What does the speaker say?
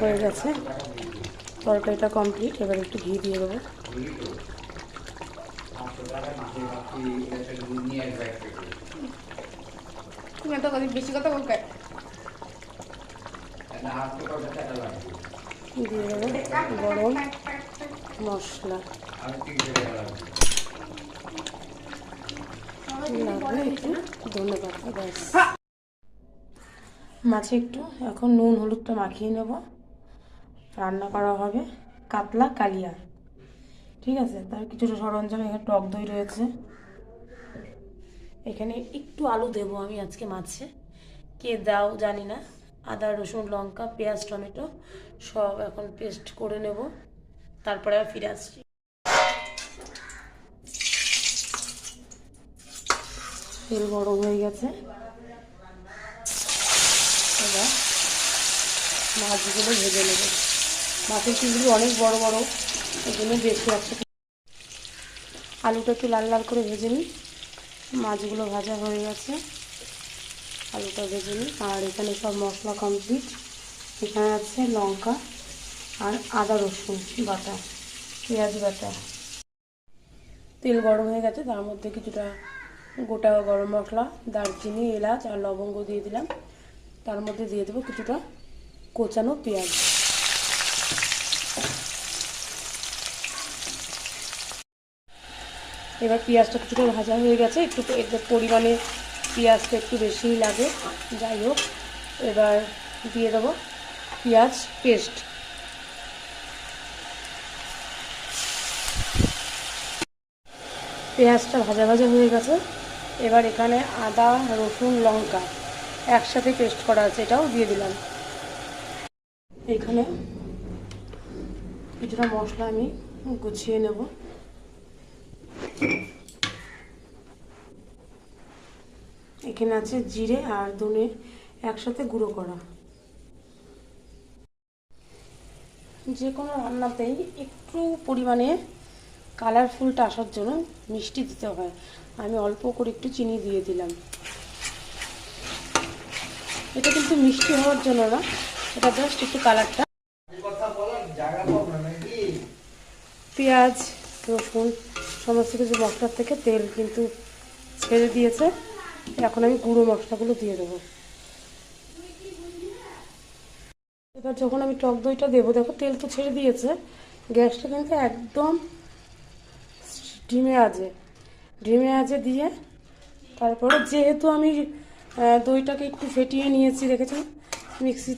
হয়ে গেছে, তরকারিটা কমপ্লিট। এবার একটু ঘি দিয়ে দেবো। তুমি এত বেশি কথা বলবে। দিয়ে দেবো গরম মশলা, লাগবে একটু ধনে পাতা, ব্যাস। মাছে একটু এখন নুন হলুদটা মাখিয়ে নেব। রান্না করা হবে কাতলা কালিয়া, ঠিক আছে। তার কিছুটা সরঞ্জাম, এখানে টক দই রয়েছে, এখানে একটু আলু দেবো আমি আজকে মাছে, কে দাও জানি না। আদা রসুন লঙ্কা পেঁয়াজ টমেটো সব এখন পেস্ট করে নেব, তারপরে আবার ফিরে আসছি। তেল গরম হয়ে গেছে, এবার মাছগুলো ভেজে নেব। মাছের পিসগুলো অনেক বড় বড়, এই জন্য বেশি একসাথে। আলুটা একটু লাল লাল করে ভেজে নিই। মাছগুলো ভাজা হয়ে গেছে, আলুটা ভেজে নিই। আর এখানে সব মশলা কমপ্লিট। এখানে আছে লঙ্কা আর আদা রসুন বাটা, পেঁয়াজ বাটা। তেল গরম হয়ে গেছে, তার মধ্যে কিছুটা গোটা গরম মশলা, দারচিনি এলাচ আর লবঙ্গ দিয়ে দিলাম। তার মধ্যে দিয়ে দেবো কিছুটা কোচানো পেঁয়াজ। এবার পেঁয়াজটা কিছুটা ভাজা হয়ে গেছে, একটু পরিমাণে পেঁয়াজটা একটু বেশিই লাগে, যাই হোক। এবার দিয়ে দেবো পেঁয়াজ পেস্ট। পেঁয়াজটা ভাজা ভাজা হয়ে গেছে, এবার এখানে আদা রসুন লঙ্কা একসাথে পেস্ট করা আছে, এটাও দিয়ে দিলাম। এখানে কিছুটা মশলা আমি গুছিয়ে নেব। এখানে আছে জিরে আর ধনে একসাথে গুঁড়ো করা। যে কোনো রান্নাতেই একটু পরিমাণে কালারফুলটা আসার জন্য মিষ্টি দিতে হয়। আমি অল্প করে একটু চিনি দিয়ে দিলাম। এটা কিন্তু মিষ্টি হওয়ার জন্য না, এটা জাস্ট একটু কালারটা। পেঁয়াজ রসুন সমস্ত কিছু মশলার থেকে তেল কিন্তু ছেড়ে দিয়েছে। এখন আমি গুঁড়ো মশলাগুলো দিয়ে দেবো। এবার যখন আমি টক দইটা দেবো, দেখো তেল তো ছেড়ে দিয়েছে, গ্যাসটা কিন্তু একদম ঢিমে আজে দিয়ে, তারপরে যেহেতু আমি দইটাকে একটু ফেটিয়ে নিয়েছি, দেখেছেন মিক্সি